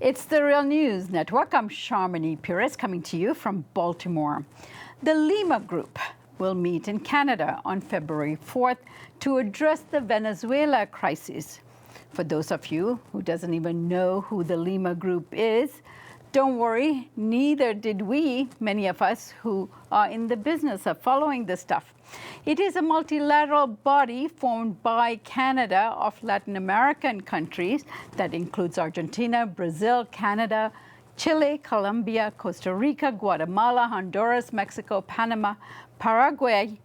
It's the Real News Network. I'm Sharmini Peries coming to you from Baltimore. The Lima Group will meet in Canada on February 4th to address the Venezuela crisis. For those of you who doesn't even know who the Lima Group is, don't worry, neither did we, many of us who are in the business of following this stuff. It is a multilateral body formed by Canada of Latin American countries that includes Argentina, Brazil, Canada, Chile, Colombia, Costa Rica, Guatemala, Honduras, Mexico, Panama, Paraguay,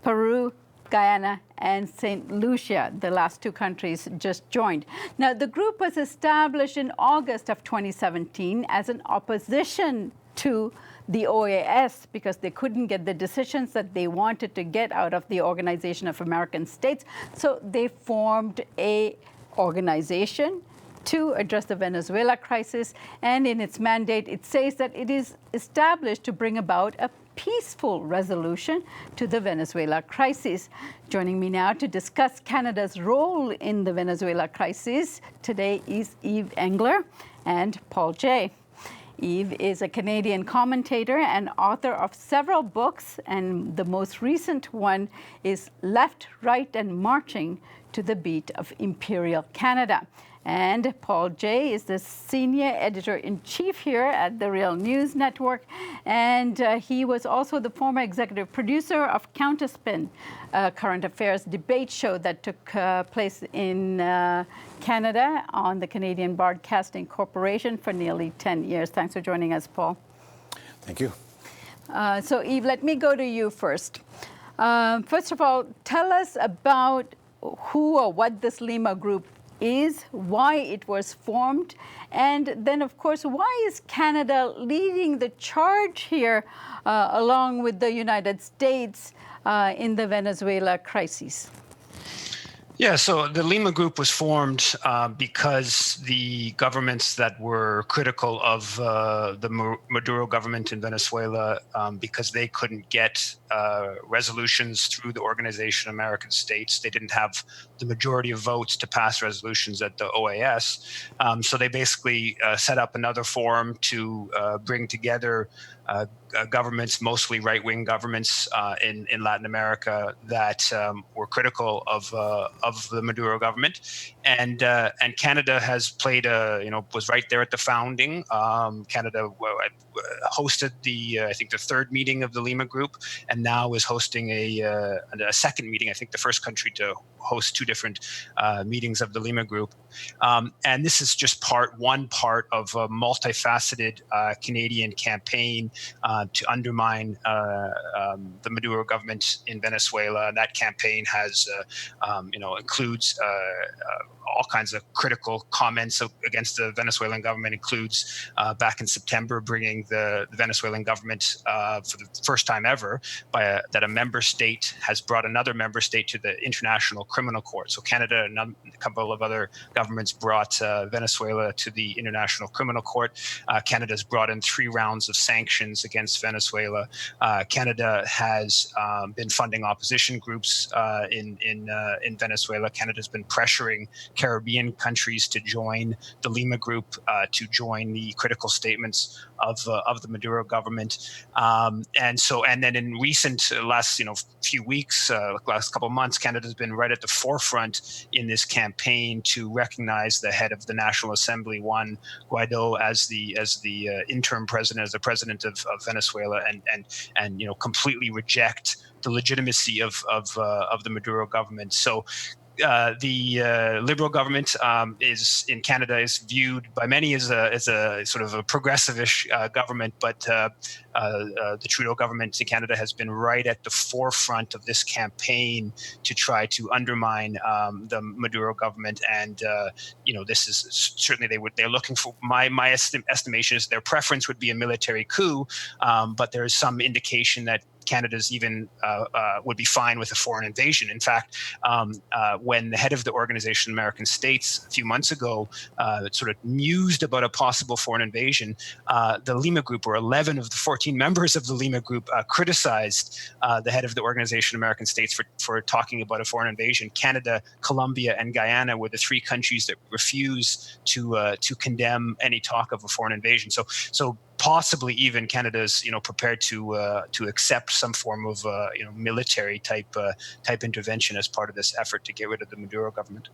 Peru, Guyana, and St. Lucia. The last two countries just joined. Now, the group was established in August of 2017 as an opposition to the OAS because they couldn't get the decisions that they wanted to get out of the Organization of American States. So they formed a organization to address the Venezuela crisis. And in its mandate, it says that it is established to bring about a peaceful resolution to the Venezuela crisis. Joining me now to discuss Canada's role in the Venezuela crisis today is Yves Engler and Paul Jay. Yves is a Canadian commentator and author of several books, and the most recent one is Left, Right, and Marching to the Beat of Imperial Canada. And Paul Jay is the senior editor-in-chief here at the Real News Network, and he was also the former executive producer of Counterspin, a current affairs debate show that took place in Canada on the Canadian Broadcasting Corporation for nearly 10 years. Thanks for joining us, Paul. Thank you. So, Yves, let me go to you first. First of all, tell us about who or what this Lima Group is, why it was formed, and then, of course, why is Canada leading the charge here along with the United States in the Venezuela crisis? Yeah, so the Lima Group was formed because the governments that were critical of the Maduro government in Venezuela, because they couldn't get resolutions through the Organization of American States. They didn't have the majority of votes to pass resolutions at the OAS. So they basically set up another forum to bring together governments, mostly right-wing governments in Latin America that were critical of the Maduro government, and Canada has played was right there at the founding. Canada hosted I think the third meeting of the Lima Group, and now is hosting a second meeting. I think the first country to host two different meetings of the Lima Group, and this is just one part of a multifaceted Canadian campaign to undermine the Maduro government in Venezuela. And that campaign has, includes all kinds of critical comments against the Venezuelan government. Includes back in September bringing the Venezuelan government for the first time ever that a member state has brought another member state to the International Criminal Court. So Canada and a couple of other governments brought Venezuela to the International Criminal Court. Canada's brought in 3 rounds of sanctions against Venezuela. Canada has been funding opposition groups in Venezuela. Canada's been pressuring Caribbean countries to join the Lima Group, to join the critical statements of the Maduro government. And then in recent last few weeks, last couple of months, Canada's been right at the forefront in this campaign to recognize the head of the National Assembly, Juan Guaido, as the interim president, as the president of Venezuela, and completely reject the legitimacy of the Maduro government. So the Liberal government in Canada is viewed by many as a sort of a progressive-ish government, but the Trudeau government in Canada has been right at the forefront of this campaign to try to undermine the Maduro government. And this is certainly they're looking for. My estimation is their preference would be a military coup, but there is some indication that Canada's even would be fine with a foreign invasion. In fact, when the head of the Organization of American States a few months ago sort of mused about a possible foreign invasion, the Lima Group, or 11 of the 14 members of the Lima Group, criticized the head of the Organization of American States for talking about a foreign invasion. Canada, Colombia, and Guyana were the three countries that refuse to condemn any talk of a foreign invasion. So possibly even Canada's prepared to accept some form of military type intervention as part of this effort to get rid of the Maduro government.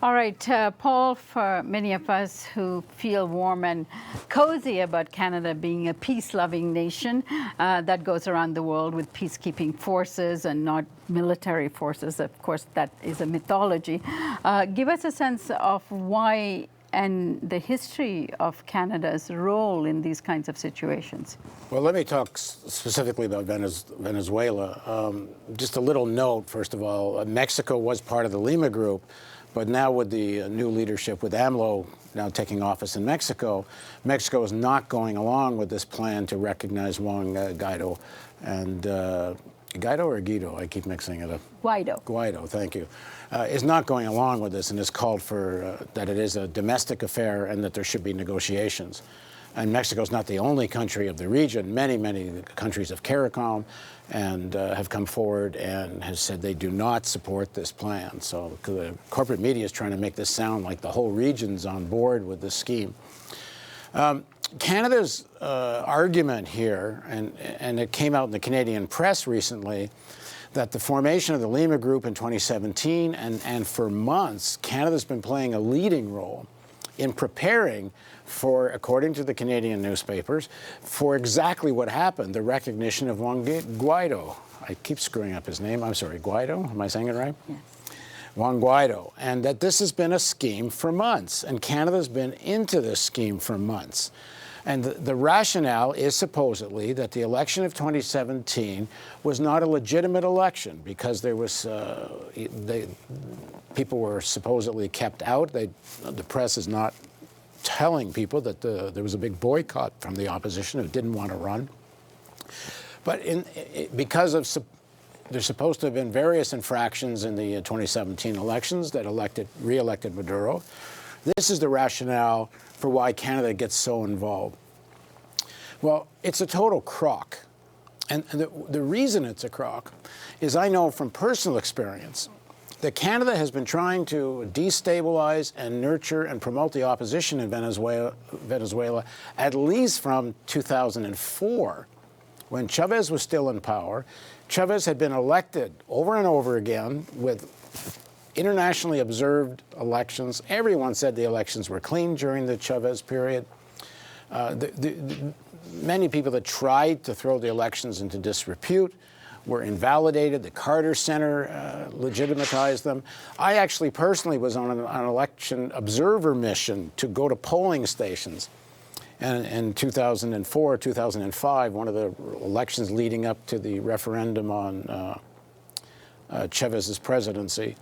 All right, Paul, for many of us who feel warm and cozy about Canada being a peace-loving nation that goes around the world with peacekeeping forces and not military forces, of course, that is a mythology. Give us a sense of why and the history of Canada's role in these kinds of situations. Well, let me talk specifically about Venezuela. Just a little note, first of all, Mexico was part of the Lima Group, but now with the new leadership, with AMLO now taking office in Mexico, Mexico is not going along with this plan to recognize Juan Guaido. And Guaido or Guido? I keep mixing it up. Guaido. Guaido, thank you. Is not going along with this and has called for that it is a domestic affair and that there should be negotiations. And Mexico is not the only country of the region. Many, many countries of CARICOM and have come forward and have said they do not support this plan. So the corporate media is trying to make this sound like the whole region's on board with this scheme. Canada's argument here, and it came out in the Canadian press recently, that the formation of the Lima Group in 2017 and for months, Canada's been playing a leading role in preparing for, according to the Canadian newspapers, for exactly what happened, the recognition of Juan Guaido. I keep screwing up his name. I'm sorry, Guaido? Am I saying it right? Yes. Juan Guaido. And that this has been a scheme for months, and Canada's been into this scheme for months. And the rationale is supposedly that the election of 2017 was not a legitimate election because there was people were supposedly kept out. The press is not telling people that there was a big boycott from the opposition who didn't want to run. But because of there's supposed to have been various infractions in the 2017 elections that re-elected Maduro. This is the rationale for why Canada gets so involved. Well, it's a total crock. And the reason it's a crock is I know from personal experience that Canada has been trying to destabilize and nurture and promote the opposition in Venezuela at least from 2004, when Chavez was still in power. Chavez had been elected over and over again with internationally observed elections. Everyone said the elections were clean during the Chavez period. Many people that tried to throw the elections into disrepute were invalidated. The Carter Center legitimatized them. I actually personally was on an election observer mission to go to polling stations. And in 2004, 2005, one of the elections leading up to the referendum on Chavez's presidency.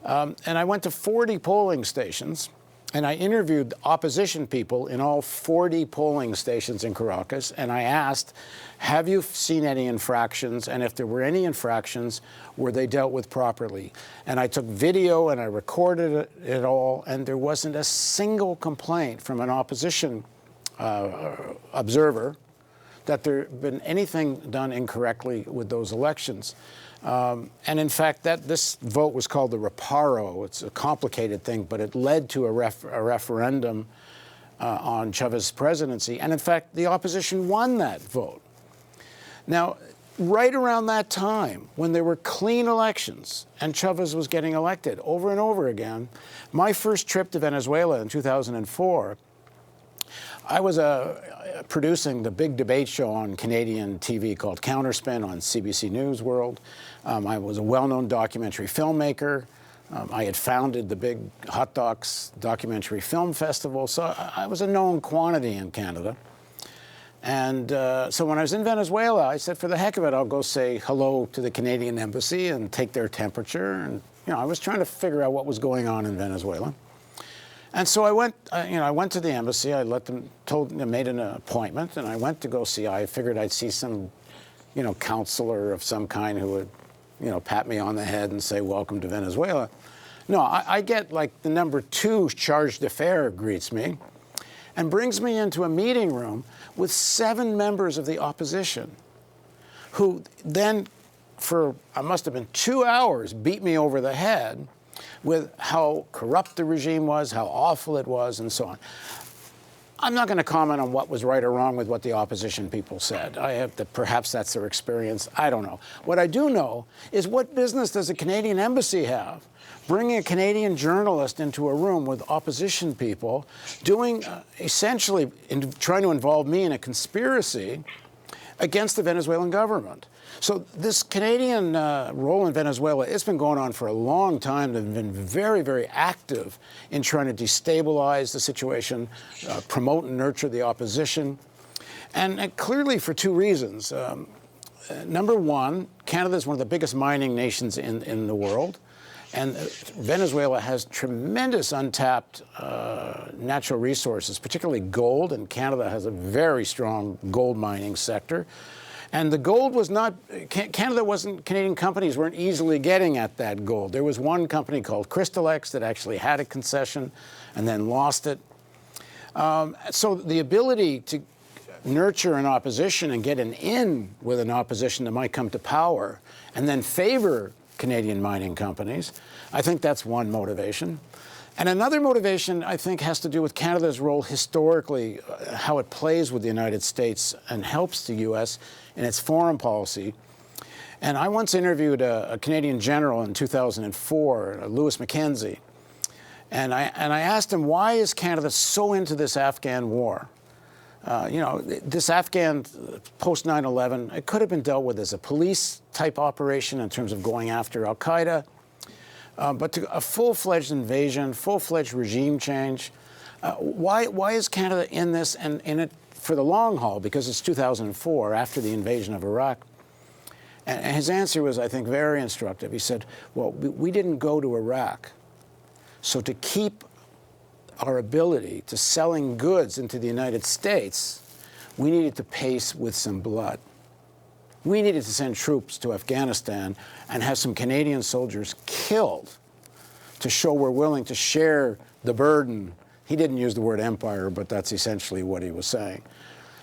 And I went to 40 polling stations, and I interviewed opposition people in all 40 polling stations in Caracas, and I asked, have you seen any infractions? And if there were any infractions, were they dealt with properly? And I took video and I recorded it all, and there wasn't a single complaint from an opposition observer that there had been anything done incorrectly with those elections. And in fact, this vote was called the reparo. It's a complicated thing, but it led to a referendum on Chavez's presidency. And in fact, the opposition won that vote. Now, right around that time, when there were clean elections and Chavez was getting elected over and over again, my first trip to Venezuela in 2004, I was producing the big debate show on Canadian TV called Counterspin on CBC News World. I was a well-known documentary filmmaker. I had founded the big Hot Docs Documentary Film Festival, so I was a known quantity in Canada. And so when I was in Venezuela, I said, for the heck of it, I'll go say hello to the Canadian embassy and take their temperature. And I was trying to figure out what was going on in Venezuela. And so I went, I went to the embassy. I made an appointment, and I went to go see. I figured I'd see some counselor of some kind who would, pat me on the head and say, welcome to Venezuela. No, I get like the number 2 charge d'affaires greets me and brings me into a meeting room with 7 members of the opposition who then, for I must have been 2 hours, beat me over the head with how corrupt the regime was, how awful it was, and so on. I'm not going to comment on what was right or wrong with what the opposition people said. Perhaps that's their experience. I don't know. What I do know is, what business does a Canadian embassy have bringing a Canadian journalist into a room with opposition people, doing essentially trying to involve me in a conspiracy against the Venezuelan government? So this Canadian role in Venezuela, it's been going on for a long time. They've been very, very active in trying to destabilize the situation, promote and nurture the opposition, and clearly for 2 reasons. Number one, Canada is one of the biggest mining nations in the world, and Venezuela has tremendous untapped natural resources, particularly gold, and Canada has a very strong gold mining sector. And the gold was not, Canadian companies weren't easily getting at that gold. There was one company called Crystalex that actually had a concession and then lost it. So the ability to nurture an opposition and get an in with an opposition that might come to power and then favor Canadian mining companies, I think that's one motivation. And another motivation, I think, has to do with Canada's role historically, how it plays with the United States and helps the U.S. in its foreign policy. And I once interviewed a Canadian general in 2004, Louis Mackenzie, and I asked him, why is Canada so into this Afghan war? This Afghan post 9/11, it could have been dealt with as a police-type operation in terms of going after al-Qaeda. But to a full-fledged invasion, full-fledged regime change, why is Canada in this and in it for the long haul? Because it's 2004, after the invasion of Iraq. And his answer was, I think, very instructive. He said, well, we didn't go to Iraq. So to keep our ability to selling goods into the United States, we needed to pace with some blood. We needed to send troops to Afghanistan and have some Canadian soldiers killed to show we're willing to share the burden. He didn't use the word empire, but that's essentially what he was saying.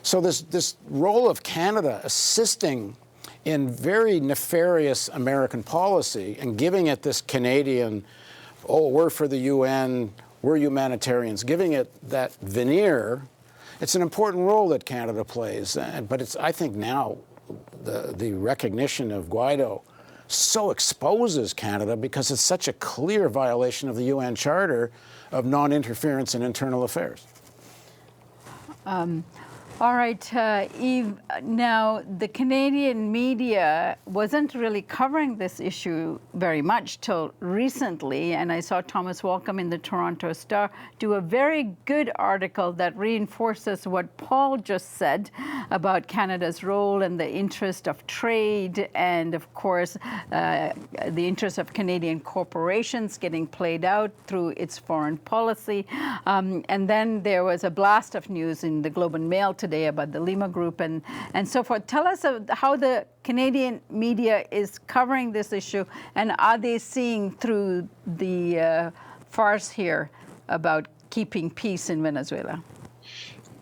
So this role of Canada assisting in very nefarious American policy and giving it this Canadian, oh, we're for the UN, we're humanitarians, giving it that veneer, it's an important role that Canada plays. But it's, I think now, the recognition of Guaido so exposes Canada because it's such a clear violation of the UN Charter of non-interference in internal affairs. All right, Yves, now the Canadian media wasn't really covering this issue very much till recently, and I saw Thomas Walcom in the Toronto Star do a very good article that reinforces what Paul just said about Canada's role and the interest of trade and, of course, the interest of Canadian corporations getting played out through its foreign policy. And then there was a blast of news in the Globe and Mail today about the Lima Group and so forth. Tell us how the Canadian media is covering this issue, and are they seeing through the farce here about keeping peace in Venezuela?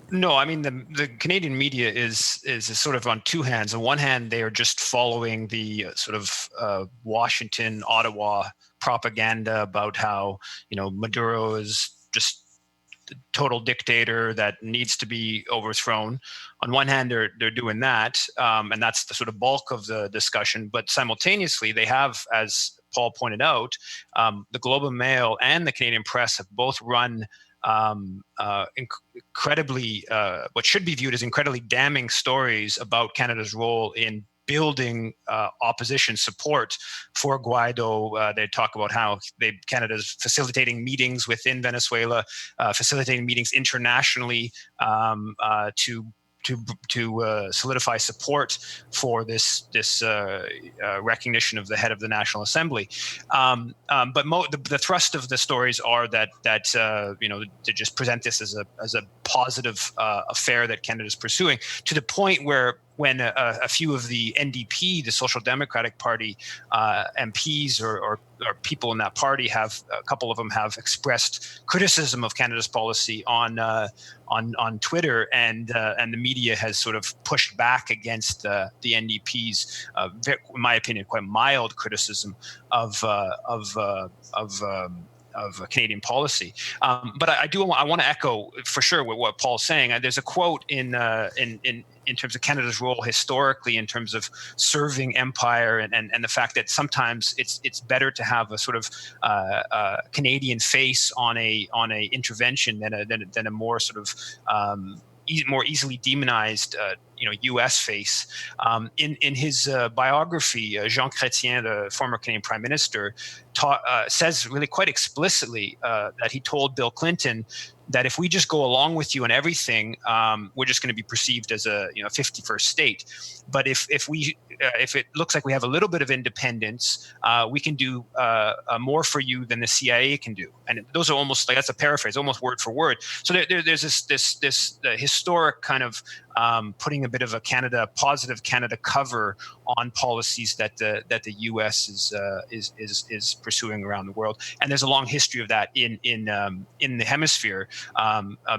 No, I mean, the Canadian media is sort of on 2 hands. On one hand, they are just following the sort of Washington, Ottawa propaganda about how, Maduro is just total dictator that needs to be overthrown. On one hand, they're doing that, and that's the sort of bulk of the discussion. But simultaneously, they have, as Paul pointed out, the Globe and Mail and the Canadian press have both run incredibly, what should be viewed as incredibly damning stories about Canada's role in building opposition support for Guaido. They talk about how Canada's facilitating meetings within Venezuela, facilitating meetings internationally to solidify support for this recognition of the head of the National Assembly. But the thrust of the stories are that to just present this as a positive affair that Canada is pursuing, to the point where when a few of the NDP, the Social Democratic Party MPs or people in that party a couple of them have expressed criticism of Canada's policy on Twitter, and the media has sort of pushed back against the NDP's, in my opinion, quite mild criticism of Canadian policy. But I want to echo for sure what Paul's saying. There's a quote in terms of Canada's role historically in terms of serving empire and the fact that sometimes it's better to have a sort of Canadian face on a intervention than a more sort of more easily demonized U.S. face. In his biography, Jean Chrétien, the former Canadian Prime Minister, says really quite explicitly that he told Bill Clinton that if we just go along with you on everything, we're just going to be perceived as a 51st state. But if it looks like we have a little bit of independence, we can do more for you than the CIA can do. And those are almost like, that's a paraphrase, almost word for word. So there's this historic kind of putting a bit of a positive Canada cover on policies that the U.S. is pursuing around the world, and there's a long history of that in the hemisphere.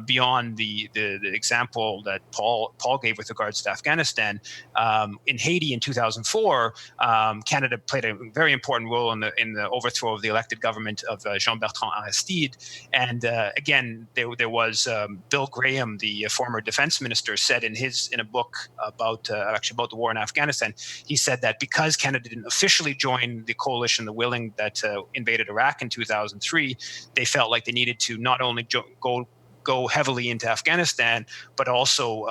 Beyond the example that Paul gave with regards to Afghanistan, in Haiti in 2004, Canada played a very important role in the overthrow of the elected government of Jean-Bertrand Aristide, and again there was Bill Graham, the former defense minister, said in a book about the war in Afghanistan, he said that because Canada didn't officially join the coalition, the willing that invaded Iraq in 2003, they felt like they needed to not only go heavily into Afghanistan, but also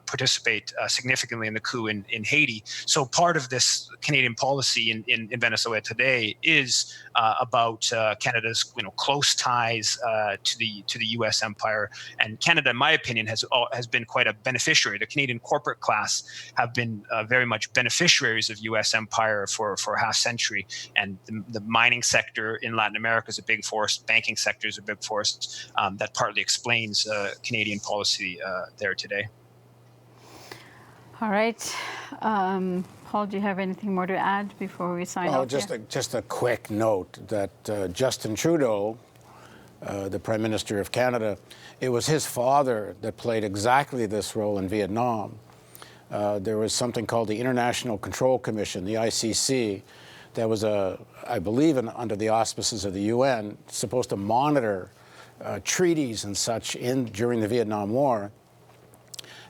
participate significantly in the coup in Haiti. So part of this Canadian policy in Venezuela today is about Canada's close ties to the U.S. empire, and Canada, in my opinion, has been quite a beneficiary. The Canadian corporate class have been very much beneficiaries of U.S. empire for a half century, and the mining sector in Latin America is a big force. Banking sector is a big force that partly explains Canadian policy there today. All right. Paul, do you have anything more to add before we sign off? Just a quick note that Justin Trudeau, the Prime Minister of Canada, it was his father that played exactly this role in Vietnam. There was something called the International Control Commission, the ICC, that was, I believe, under the auspices of the UN, supposed to monitor treaties and such during the Vietnam War.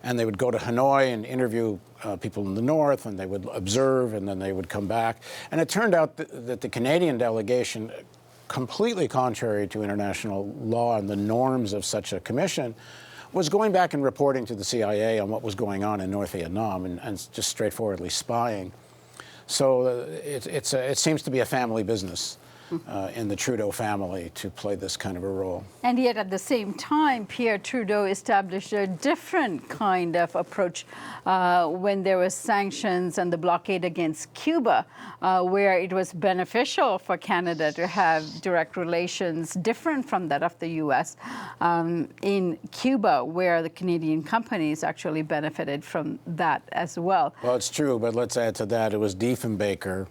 And they would go to Hanoi and interview people in the north, and they would observe, and then they would come back. And it turned out that the Canadian delegation, completely contrary to international law and the norms of such a commission, was going back and reporting to the CIA on what was going on in North Vietnam and just straightforwardly spying. So it seems to be a family business in the Trudeau family to play this kind of a role. And yet at the same time, Pierre Trudeau established a different kind of approach when there was sanctions and the blockade against Cuba, where it was beneficial for Canada to have direct relations different from that of the U.S. In Cuba, where the Canadian companies actually benefited from that as well. Well, it's true, but let's add to that, it was Diefenbaker,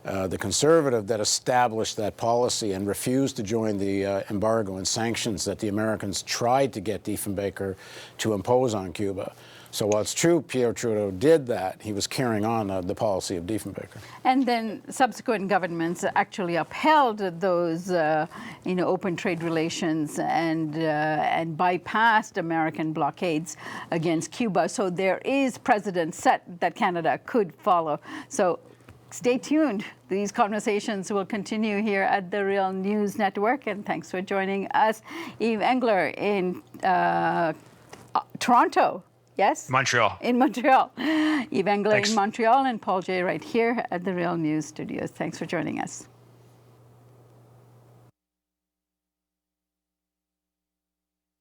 the conservative, that established that policy and refused to join the embargo and sanctions that the Americans tried to get Diefenbaker to impose on Cuba. So while it's true Pierre Trudeau did that, he was carrying on the policy of Diefenbaker. And then subsequent governments actually upheld those open trade relations and bypassed American blockades against Cuba. So there is precedent set that Canada could follow. So stay tuned. These conversations will continue here at the Real News Network. And thanks for joining us. Yves Engler in Toronto. Yes? Montreal. In Montreal. Yves Engler Thanks. in Montreal, and Paul Jay right here at the Real News Studios. Thanks for joining us.